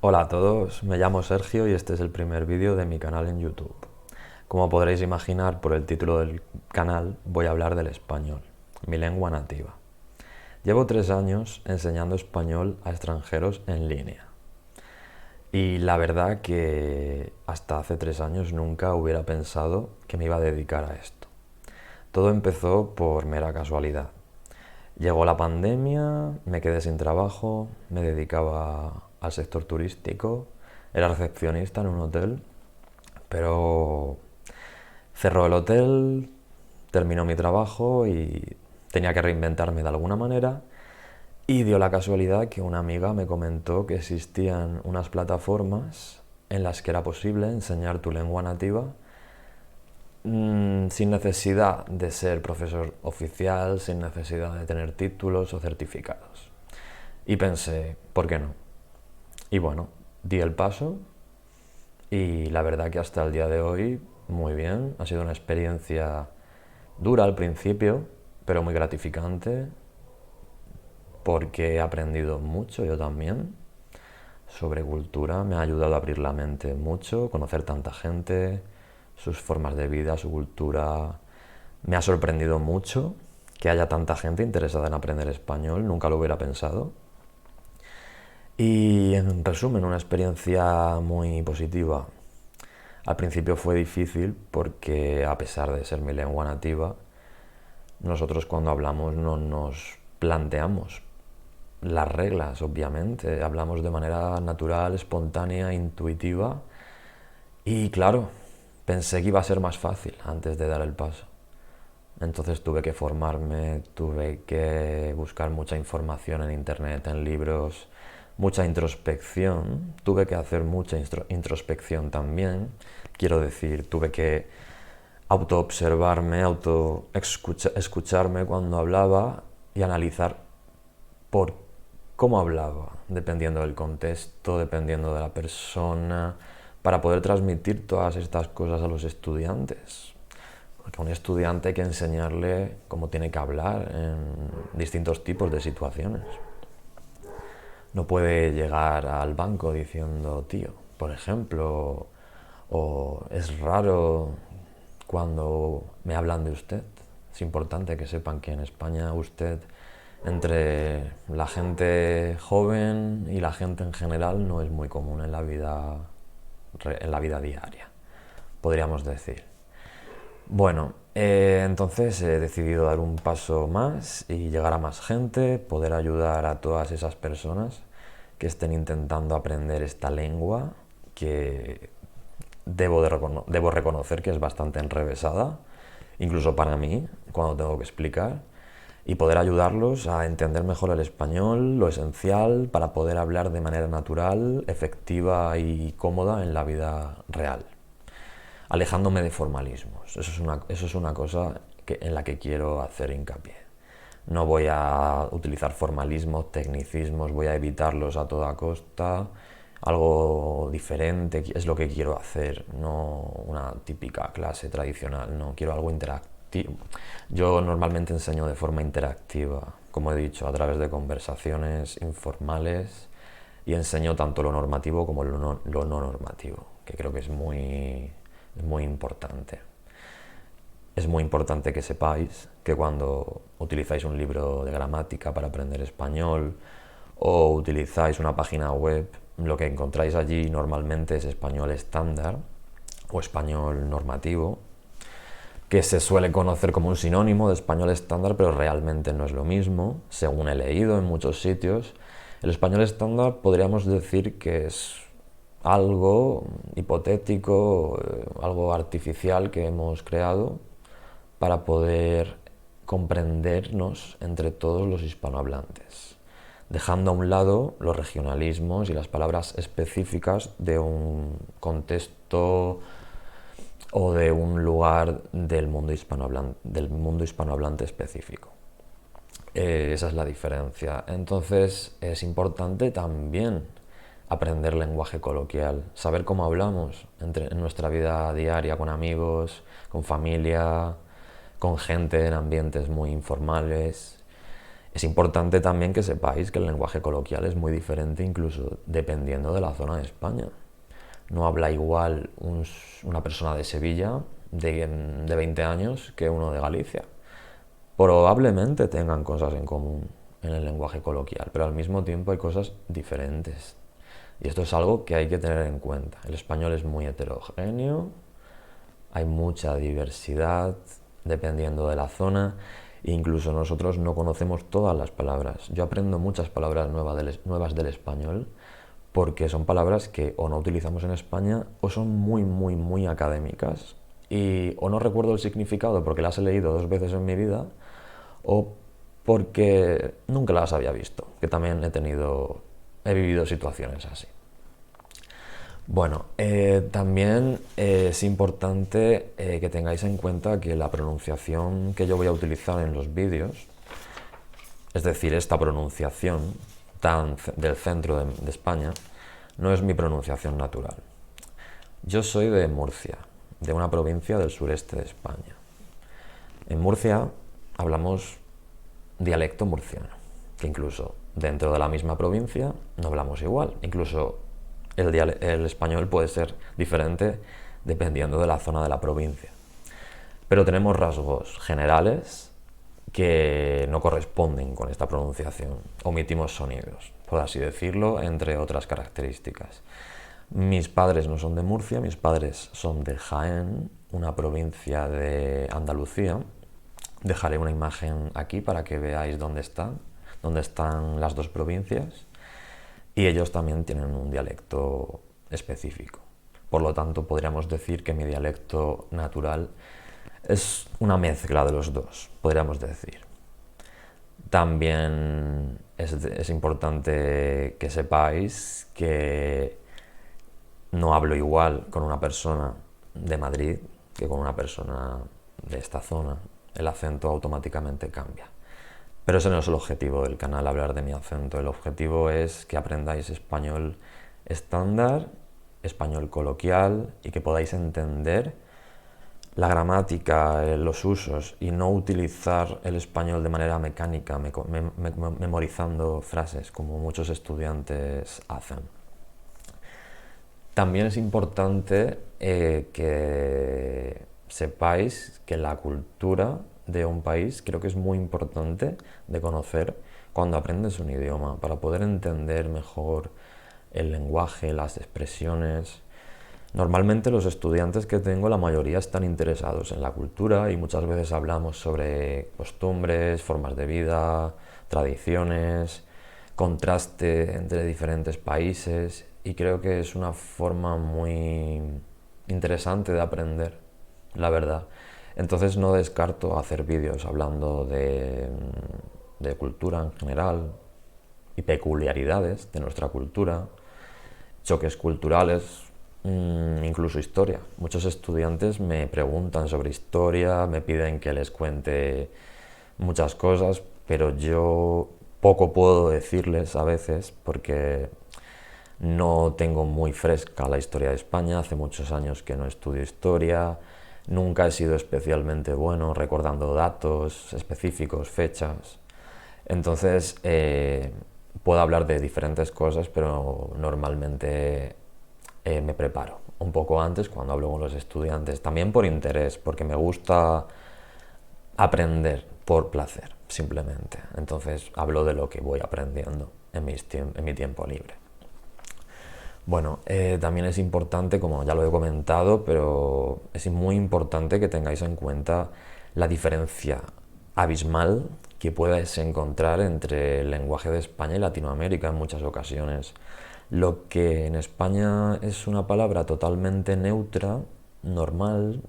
Hola a todos, me llamo Sergio y este es el primer vídeo de mi canal en YouTube. Como podréis imaginar por el título del canal, voy a hablar del español, mi lengua nativa. Llevo 3 años enseñando español a extranjeros en línea. Y la verdad que hasta hace 3 años nunca hubiera pensado que me iba a dedicar a esto. Todo empezó por mera casualidad. Llegó la pandemia, me quedé sin trabajo, me dedicaba al sector turístico, era recepcionista en un hotel, pero cerró el hotel, terminó mi trabajo y tenía que reinventarme de alguna manera y dio la casualidad que una amiga me comentó que existían unas plataformas en las que era posible enseñar tu lengua nativa sin necesidad de ser profesor oficial, sin necesidad de tener títulos o certificados. Y pensé, ¿por qué no? Y bueno, di el paso y la verdad que hasta el día de hoy, muy bien. Ha sido una experiencia dura al principio, pero muy gratificante porque he aprendido mucho yo también sobre cultura. Me ha ayudado a abrir la mente mucho, conocer tanta gente, sus formas de vida, su cultura. Me ha sorprendido mucho que haya tanta gente interesada en aprender español, nunca lo hubiera pensado. Y en resumen, una experiencia muy positiva. Al principio fue difícil porque a pesar de ser mi lengua nativa, nosotros cuando hablamos no nos planteamos las reglas, obviamente. Hablamos de manera natural, espontánea, intuitiva. Y claro, pensé que iba a ser más fácil antes de dar el paso. Entonces tuve que formarme, tuve que buscar mucha información en internet, en libros, mucha introspección. Tuve que hacer mucha introspección también. Quiero decir, tuve que autoobservarme, escucharme cuando hablaba y analizar por cómo hablaba, dependiendo del contexto, dependiendo de la persona, para poder transmitir todas estas cosas a los estudiantes. Porque a un estudiante hay que enseñarle cómo tiene que hablar en distintos tipos de situaciones. No puede llegar al banco diciendo tío, por ejemplo, o es raro cuando me hablan de usted. Es importante que sepan que en España usted, entre la gente joven y la gente en general, no es muy común en la vida diaria, podríamos decir. Bueno, entonces he decidido dar un paso más y llegar a más gente, poder ayudar a todas esas personas que estén intentando aprender esta lengua que debo reconocer que es bastante enrevesada, incluso para mí, cuando tengo que explicar, y poder ayudarlos a entender mejor el español, lo esencial para poder hablar de manera natural, efectiva y cómoda en la vida real, alejándome de formalismos. Eso es una cosa en la que quiero hacer hincapié. No voy a utilizar formalismos, tecnicismos, voy a evitarlos a toda costa. Algo diferente es lo que quiero hacer, no una típica clase tradicional, no, quiero algo interactivo. Yo normalmente enseño de forma interactiva, como he dicho, a través de conversaciones informales y enseño tanto lo normativo como lo no normativo, que creo que es muy importante. Es muy importante que sepáis que cuando utilizáis un libro de gramática para aprender español o utilizáis una página web, lo que encontráis allí normalmente es español estándar o español normativo, que se suele conocer como un sinónimo de español estándar, pero realmente no es lo mismo, según he leído en muchos sitios. El español estándar podríamos decir que es algo hipotético, algo artificial que hemos creado para poder comprendernos entre todos los hispanohablantes, dejando a un lado los regionalismos y las palabras específicas de un contexto o de un lugar del mundo hispanohablante específico. Esa es la diferencia. Entonces es importante también aprender lenguaje coloquial, saber cómo hablamos en nuestra vida diaria con amigos, con familia, con gente en ambientes muy informales Es importante también que sepáis que el lenguaje coloquial es muy diferente incluso dependiendo de la zona de España. No habla igual una persona de Sevilla de 20 años que uno de Galicia. Probablemente tengan cosas en común en el lenguaje coloquial, pero al mismo tiempo hay cosas diferentes. Y esto es algo que hay que tener en cuenta. El español es muy heterogéneo, hay mucha diversidad dependiendo de la zona, e incluso nosotros no conocemos todas las palabras. Yo aprendo muchas palabras nuevas del español porque son palabras que o no utilizamos en España o son muy, muy, muy académicas y o no recuerdo el significado porque las he leído 2 veces en mi vida o porque nunca las había visto, que también he vivido situaciones así. Bueno, también es importante que tengáis en cuenta que la pronunciación que yo voy a utilizar en los vídeos, es decir, esta pronunciación del centro de España, no es mi pronunciación natural. Yo soy de Murcia, de una provincia del sureste de España. En Murcia hablamos dialecto murciano, que incluso dentro de la misma provincia no hablamos igual. Incluso el español puede ser diferente dependiendo de la zona de la provincia. Pero tenemos rasgos generales que no corresponden con esta pronunciación. Omitimos sonidos, por así decirlo, entre otras características. Mis padres no son de Murcia, mis padres son de Jaén, una provincia de Andalucía. Dejaré una imagen aquí para que veáis dónde están las 2 provincias. Y ellos también tienen un dialecto específico. Por lo tanto, podríamos decir que mi dialecto natural es una mezcla de los dos, podríamos decir. También es importante que sepáis que no hablo igual con una persona de Madrid que con una persona de esta zona. El acento automáticamente cambia. Pero ese no es el objetivo del canal, hablar de mi acento. El objetivo es que aprendáis español estándar, español coloquial y que podáis entender la gramática, los usos y no utilizar el español de manera mecánica, memorizando frases como muchos estudiantes hacen. También es importante que sepáis que la cultura de un país creo que es muy importante de conocer cuando aprendes un idioma para poder entender mejor el lenguaje, las expresiones. Normalmente los estudiantes que tengo, la mayoría están interesados en la cultura y muchas veces hablamos sobre costumbres, formas de vida, tradiciones, contraste entre diferentes países y creo que es una forma muy interesante de aprender, la verdad. Entonces no descarto hacer vídeos hablando de cultura en general y peculiaridades de nuestra cultura, choques culturales, incluso historia. Muchos estudiantes me preguntan sobre historia, me piden que les cuente muchas cosas, pero yo poco puedo decirles a veces porque no tengo muy fresca la historia de España, hace muchos años que no estudio historia, nunca he sido especialmente bueno recordando datos específicos, fechas. Entonces puedo hablar de diferentes cosas, pero normalmente me preparo un poco antes cuando hablo con los estudiantes, también por interés, porque me gusta aprender por placer, simplemente. Entonces hablo de lo que voy aprendiendo en mi tiempo libre. Bueno, también es importante, como ya lo he comentado, pero es muy importante que tengáis en cuenta la diferencia abismal que puedes encontrar entre el lenguaje de España y Latinoamérica en muchas ocasiones. Lo que en España es una palabra totalmente neutra, normal,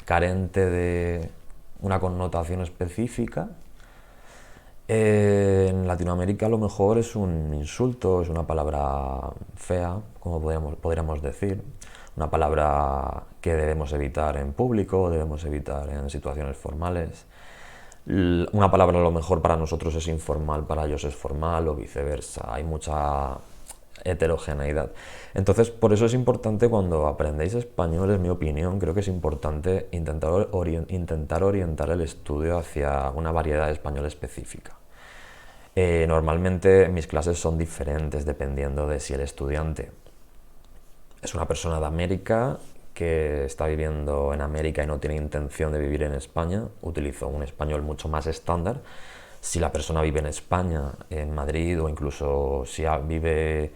carente de una connotación específica, en Latinoamérica a lo mejor es un insulto, es una palabra fea, como podríamos decir, una palabra que debemos evitar en público, debemos evitar en situaciones formales. Una palabra a lo mejor para nosotros es informal, para ellos es formal o viceversa. Hay mucha heterogeneidad. Entonces, por eso es importante cuando aprendéis español, en mi opinión, creo que es importante intentar orientar el estudio hacia una variedad de español específica. Normalmente mis clases son diferentes dependiendo de si el estudiante es una persona de América que está viviendo en América y no tiene intención de vivir en España. Utilizo un español mucho más estándar. Si la persona vive en España, en Madrid, o incluso si vive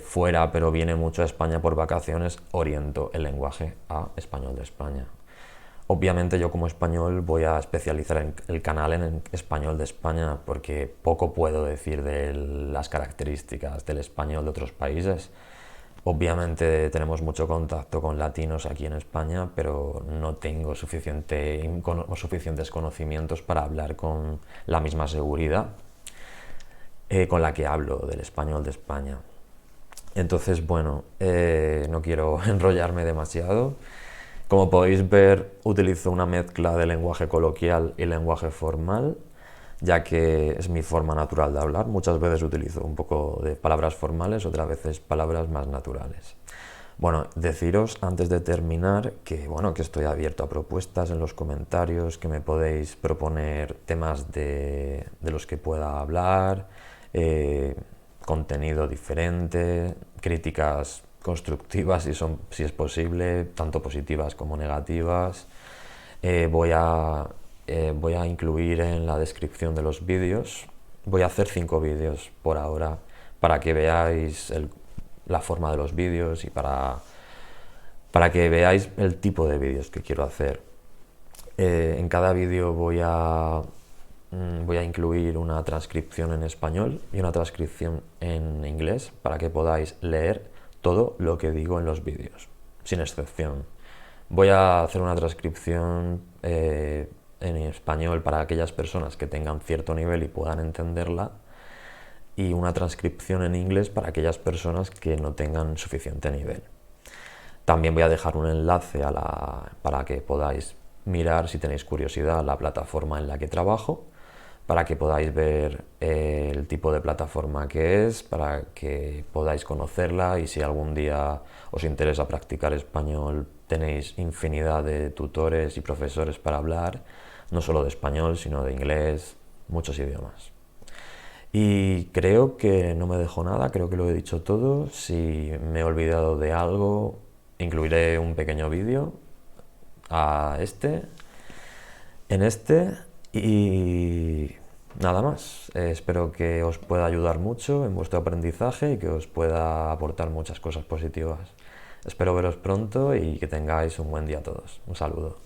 fuera pero viene mucho a España por vacaciones, oriento el lenguaje a español de España. Obviamente yo como español voy a especializar el canal en español de España porque poco puedo decir de las características del español de otros países. Obviamente tenemos mucho contacto con latinos aquí en España, pero no tengo suficientes conocimientos para hablar con la misma seguridad con la que hablo del español de España. Entonces, bueno, no quiero enrollarme demasiado. Como podéis ver, utilizo una mezcla de lenguaje coloquial y lenguaje formal, ya que es mi forma natural de hablar. Muchas veces utilizo un poco de palabras formales, otras veces palabras más naturales. Bueno, deciros antes de terminar que, bueno, que estoy abierto a propuestas en los comentarios, que me podéis proponer temas de los que pueda hablar, contenido diferente, críticas constructivas si es posible, tanto positivas como negativas. Voy a incluir en la descripción de los vídeos, voy a hacer 5 vídeos por ahora para que veáis la forma de los vídeos y para que veáis el tipo de vídeos que quiero hacer. En cada vídeo voy a incluir una transcripción en español y una transcripción en inglés para que podáis leer todo lo que digo en los vídeos, sin excepción. Voy a hacer una transcripción en español para aquellas personas que tengan cierto nivel y puedan entenderla, y una transcripción en inglés para aquellas personas que no tengan suficiente nivel. También voy a dejar un enlace para que podáis mirar, si tenéis curiosidad, la plataforma en la que trabajo, para que podáis ver el tipo de plataforma que es, para que podáis conocerla, y si algún día os interesa practicar español, tenéis infinidad de tutores y profesores para hablar, no solo de español, sino de inglés, muchos idiomas. Y creo que no me dejo nada, creo que lo he dicho todo. Si me he olvidado de algo, incluiré un pequeño vídeo en este, y nada más. Espero que os pueda ayudar mucho en vuestro aprendizaje y que os pueda aportar muchas cosas positivas. Espero veros pronto y que tengáis un buen día a todos. Un saludo.